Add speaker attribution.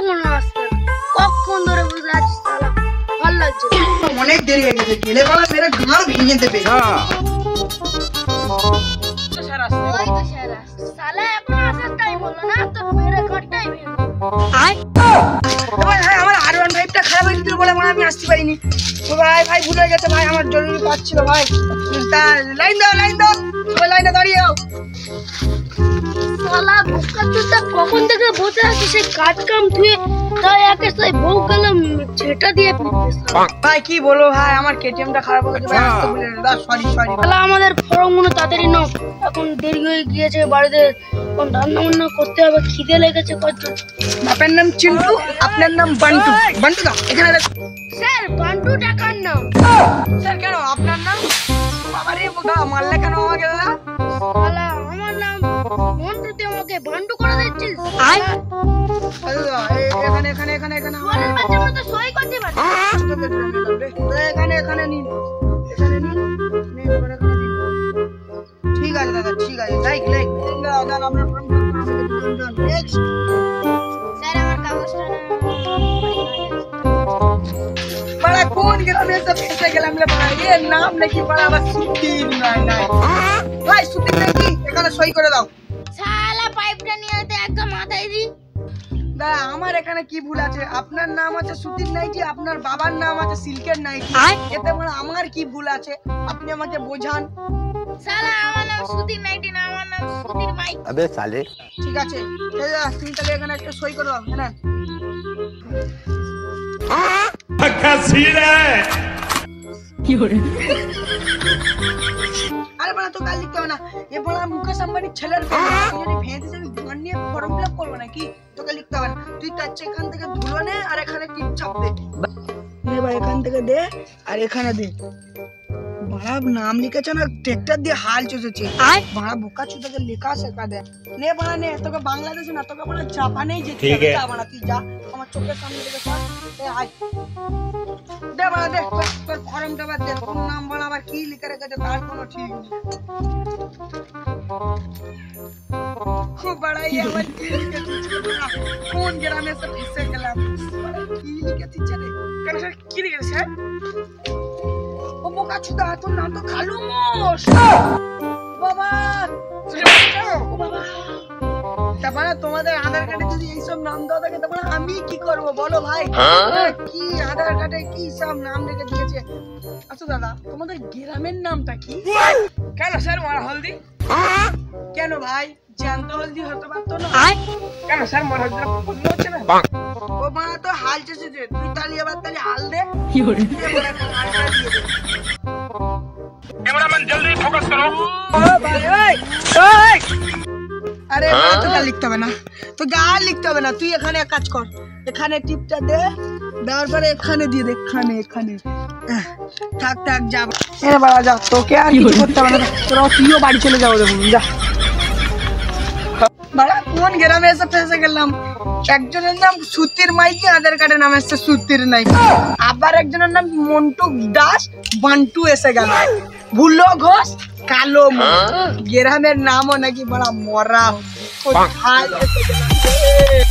Speaker 1: এখনো আসছে কখন ধরে বসে আছিস শালা ভালো লাগছে
Speaker 2: অনেক দেরি হয়ে গেছে গেলে বলা মেরে ঘাড় ভেঙে দেবে
Speaker 1: শালা এখন আসার টাইম হলো না তো মেরে ঘরটাই ভেঙে
Speaker 2: আমার R1 5টা খারাপ হয়ে গেছিল বলে আমি আসতে পারিনি তো ভাই ভুলে গেছে ভাই আমার জরুরি কাজ ছিল ভাই লাইন দাও লাইনে দাঁড়িয়ে যাও
Speaker 1: শালা বোকা চোদা কখন থেকে বসে আছে সেই কাজ কাম ধুয়ে তাই একে সেই বউ গেলাম ছেটা দিয়ে
Speaker 2: ভাই কি বলো ভাই আমার কেটিএমটা খারাপ হয়ে গেছে ভাই আসতে ভুলে সরি
Speaker 1: শালা আমাদের ফর্মগুলো তাড়াতাড়ি নাও এখন দেরি হয়ে গিয়েছে বাড়িতে কোন রান্না বান্না করতে হবে খিদে লেগেছে কত
Speaker 2: আপনার নাম চিন্টু আপনার নাম বান্টু দা এখানে
Speaker 1: স্যার বান্টু টাকার নাম
Speaker 2: স্যার কেন আপনার নাম বাবারে বোকা মারলে কেন আমাকে দাদা
Speaker 1: শালা আমার নাম মন্টু তুই আমাকে বান্টু করে দিচ্ছিস
Speaker 2: এখানে
Speaker 1: বলের বাচ্চা আমরা তো সই করতে পারি
Speaker 2: এখানে নিন ঠিক আছে দাদা ঠিক আছে লাইক দাদা আপনার নেক্সট
Speaker 1: স্যার আমার কাগজটা
Speaker 2: बड़ा कौन ग्राम से पैसे গেলাম রে ভাই এর নাম নাকি বড় আবার সুতির নাই ভাই সুতির নাকি এখানে সই করে দাও
Speaker 1: শালা পাইপটা নিয়ে আতে একদম মাথায় দি
Speaker 2: দাদা আমার এখানে কি ভুল আছে আপনার নাম আছে সুতির নাইটি আপনার বাবার নাম আছে সিল্কের নাইটি এতে মানে আমার কি ভুল আছে আপনি আমাকে বোঝান
Speaker 1: শালা আমার নাম সুতির নাইটি না আমার নাম সুতির মাইক
Speaker 3: अबे साले
Speaker 2: ঠিক আছে তুমি তাহলে এখানে একটা সই করে দাও হ্যাঁ আরে বড়া তো কাল লিখতে হবে না এ বড়া মুকেশ আম্বানির ছেলের ভেঁদে যাবি গান নিয়ে ফর্ম ফিল আপ করবো নাকি তোকে লিখতে হবে না তুই তার এখান থেকে ধুলো নে আর এখানে টিপ চাপ দে ভাই এখান থেকে দে আর এখানে দে বড়া নাম লিখেছে না ট্রেক্টর দিয়ে হাল চষেছে বড়া বোকা চুদাকে লেখা শেখা দে নে বড়া নে তোকে বাংলাদেশে না তোকে বড়া জাপানেই যেতে হবে যা বড়া তুই যা আমার চোখের সামনে থেকে সর এ হাই দে বড়া দে তোর ফর্মটা বাদ দে তোর নাম বড়া আবার কি লিখে রেখেছে তার কোনো ঠিক নেই খুব বড়াই আমার কি লিখেছে কোন গ্রামে সব ফেসে গেলাম কি লিখেছে রে কেন স্যার কি লিখেছে ও বোকা চুদা তোর নাম তো কালু মোষ বাবা ও বাবা তারপরে তোমাদের আধার কার্ডে যদি এইসব নাম দেওয়া থাকে তারপরে আমি কি করব বলো ভাই কি আধার কার্ডে কি সব নাম লিখে দিয়েছে আচ্ছা দাদা তোমাদের গ্রামের নামটা কি কেন স্যার মারা হলদি কেন ভাই জ্যান্ত হলদি হতে পারতো না কেন স্যার মারা হলদি পছন্দ হচ্ছে না ও মা তো হাল চেষেছে তুই তালি আবার তালি হাল দে
Speaker 4: कैमरामैन जल्दी फोकस करो
Speaker 2: আরে তো গা লিখতে হবে না তো গা লিখতে হবে না তুই এখানে এক কাজ কর এখানে টিপটা দে দেওয়ার পরে এখানে দিয়ে দে এখানে থাক যা এ বাবা যা তোকে আর কিছু করতে হবে না তোরা তুইও বাড়ি চলে যাও দেখুন যা বাড়া কোন গ্রামে এসে ফেসে গেলাম একজনের নাম সুতির মাইকি আধার কার্ডের নাম এসে সুতির নাইকি আবার একজনের নাম মন্টু দাস বান্টু এসে গেল ভুলো ঘোষ কালো গ্রামের নামও নাকি বড় মরা কোথায় এসে গেল